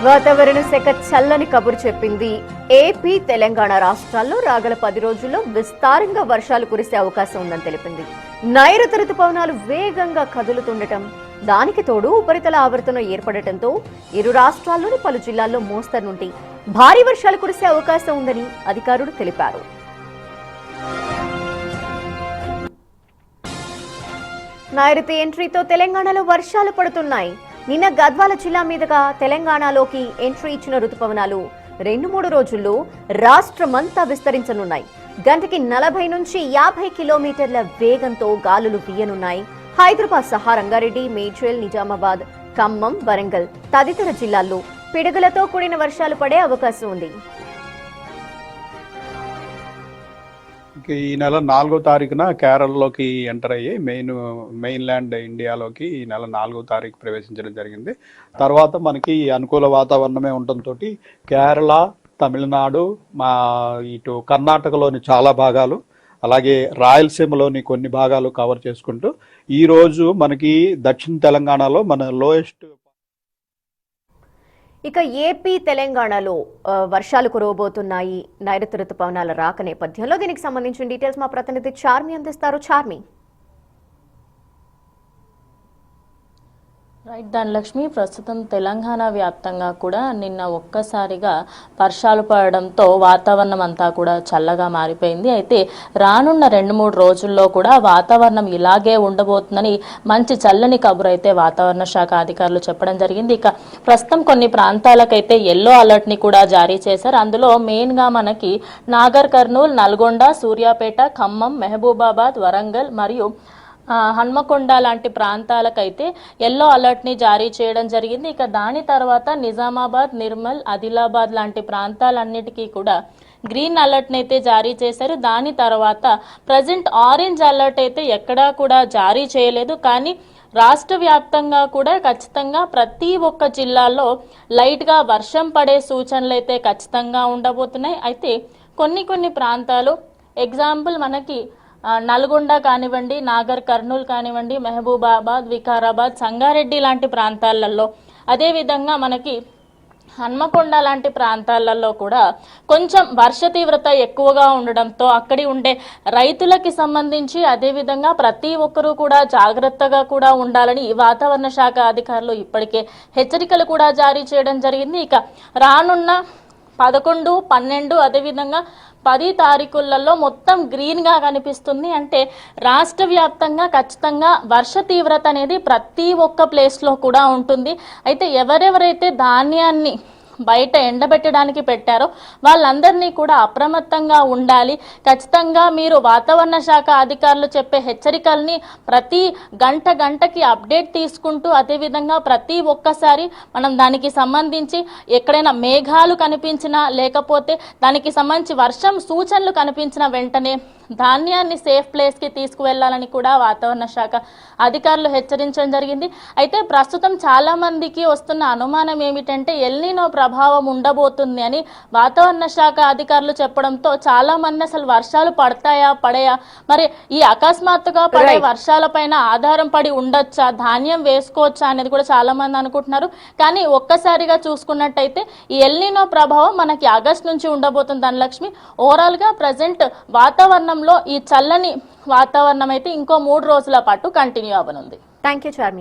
వాతావరణ శాఖ చల్లని కబురు చెప్పింది. ఏపీ, తెలంగాణ రాష్ట్రాల్లో రాగల 10 రోజుల్లో విస్తారంగా వర్షాలు కురిసే అవకాశం ఉందని తెలిపింది. నైరుతి రుతుపవనాలు వేగంగా కదులుతుండటం, దానికి తోడు ఉపరితల ఆవర్తనం ఏర్పడటంతో ఇరు రాష్ట్రాల్లోని పలు జిల్లాల్లో మోస్తరు నుండి భారీ వర్షాలు కురిసే అవకాశం ఉందని అధికారులు తెలిపారు. నైరుతి ఎంట్రీతో తెలంగాణలో వర్షాలు పడుతున్నాయి. నిన్న గద్వాల జిల్లా మీదుగా తెలంగాణలోకి ఎంట్రీ ఇచ్చిన రుతుపవనాలు 2-3 రోజుల్లో రాష్ట్రమంతా విస్తరించనున్నాయి. గంటకి 40 నుంచి 50 కిలోమీటర్ల వేగంతో గాలులు వీయనున్నాయి. హైదరాబాద్ సహా రంగారెడ్డి, మేడ్చల్, నిజామాబాద్, ఖమ్మం, వరంగల్ తదితర జిల్లాల్లో పిడుగులతో కూడిన వర్షాలు పడే అవకాశం ఉంది. ఈ నెల 4వ తారీఖున కేరళలోకి ఎంటర్ అయ్యి మెయిన్లాండ్ ఇండియాలోకి ఈ నెల 4వ తారీఖు ప్రవేశించడం జరిగింది. తర్వాత మనకి అనుకూల వాతావరణమే ఉండటంతో కేరళ, తమిళనాడు, ఇటు కర్ణాటకలోని చాలా భాగాలు, అలాగే రాయలసీమలోని కొన్ని భాగాలు కవర్ చేసుకుంటూ ఈరోజు మనకి దక్షిణ తెలంగాణలో మన లోయెస్ట్. ఇక ఏపీ, తెలంగాణలో వర్షాలు కురవబోతున్నాయి. నైరుతి రుతుపవనాల రాక నేపథ్యంలో దీనికి సంబంధించిన డీటెయిల్స్ మా ప్రతినిధి చార్మి అందిస్తారు. చార్మి. రైట్ ధనలక్ష్మి, ప్రస్తుతం తెలంగాణ వ్యాప్తంగా కూడా నిన్న ఒక్కసారిగా వర్షాలు పడడంతో వాతావరణం అంతా కూడా చల్లగా మారిపోయింది. అయితే రానున్న 2-3 రోజుల్లో కూడా వాతావరణం ఇలాగే ఉండబోతుందని మంచి చల్లని కబురు అయితే వాతావరణ శాఖ అధికారులు చెప్పడం జరిగింది. ఇక ప్రస్తుతం కొన్ని ప్రాంతాలకైతే ఎల్లో అలర్ట్ని కూడా జారీ చేశారు. అందులో మెయిన్గా మనకి నాగర్ కర్నూల్, నల్గొండ, సూర్యాపేట, ఖమ్మం, మహబూబాబాద్, వరంగల్ మరియు హన్మకొండ లాంటి ప్రాంతాలకైతే ఎల్లో అలర్ట్ని జారీ చేయడం జరిగింది. ఇక దాని తర్వాత నిజామాబాద్, నిర్మల్, ఆదిలాబాద్ లాంటి ప్రాంతాలన్నిటికీ కూడా గ్రీన్ అలర్ట్ని అయితే జారీ చేశారు. దాని తర్వాత ప్రజెంట్ ఆరెంజ్ అలర్ట్ అయితే ఎక్కడా కూడా జారీ చేయలేదు. కానీ రాష్ట్ర వ్యాప్తంగా కూడా ఖచ్చితంగా ప్రతి ఒక్క జిల్లాలో లైట్గా వర్షం పడే సూచనలు అయితే ఖచ్చితంగా ఉండబోతున్నాయి. అయితే కొన్ని ప్రాంతాలు ఎగ్జాంపుల్ మనకి నల్గొండ కానివ్వండి, నాగర్ కర్నూల్ కానివ్వండి, మహబూబాబాద్, వికారాబాద్, సంగారెడ్డి లాంటి ప్రాంతాలలో, అదేవిధంగా మనకి హన్మకొండ లాంటి ప్రాంతాలలో కూడా కొంచెం వర్ష తీవ్రత ఎక్కువగా ఉండడంతో అక్కడి ఉండే రైతులకి సంబంధించి అదేవిధంగా ప్రతి ఒక్కరూ కూడా జాగ్రత్తగా కూడా ఉండాలని వాతావరణ శాఖ అధికారులు ఇప్పటికే హెచ్చరికలు కూడా జారీ చేయడం జరిగింది. ఇక రానున్న 11, 12 అదేవిధంగా 10 తారీఖులలో మొత్తం గ్రీన్గా కనిపిస్తుంది. అంటే రాష్ట్ర వ్యాప్తంగా ఖచ్చితంగా వర్ష తీవ్రత అనేది ప్రతి ఒక్క ప్లేస్లో కూడా ఉంటుంది. అయితే ఎవరెవరైతే ధాన్యాన్ని బయట ఎండబెట్టడానికి పెట్టారో వాళ్ళందరినీ కూడా అప్రమత్తంగా ఉండాలి. ఖచ్చితంగా మీరు వాతావరణ శాఖ అధికారులు చెప్పే హెచ్చరికల్ని ప్రతి గంటకి అప్డేట్ తీసుకుంటూ అదేవిధంగా ప్రతి ఒక్కసారి మనం దానికి సంబంధించి ఎక్కడైనా మేఘాలు కనిపించినా లేకపోతే దానికి సంబంధించి వర్షం సూచనలు కనిపించిన వెంటనే ధాన్యాన్ని సేఫ్ ప్లేస్కి తీసుకువెళ్లాలని కూడా వాతావరణ శాఖ అధికారులు హెచ్చరించడం జరిగింది. అయితే ప్రస్తుతం చాలా మందికి వస్తున్న అనుమానం ఏమిటంటే ఎల్నినో ప్రభావం ఉండబోతుంది అని వాతావరణ శాఖ అధికారులు చెప్పడంతో చాలా మంది అసలు వర్షాలు పడయా, మరి ఈ అకస్మాత్తుగా పడే వర్షాలపైన ఆధారం పడి ఉండొచ్చా, ధాన్యం వేసుకోవచ్చా అనేది కూడా చాలా మంది అనుకుంటున్నారు. కానీ ఒక్కసారిగా చూసుకున్నట్టయితే ఈ ఎల్నినో ప్రభావం మనకి ఆగస్టు నుంచి ఉండబోతుంది ధనలక్ష్మి. ఓవరాల్ గా ప్రజెంట్ వాతావరణం ఈ చల్లని వాతావరణం అయితే ఇంకో 3 రోజుల పాటు కంటిన్యూ అవ్వనుంది. Thank you Charmi.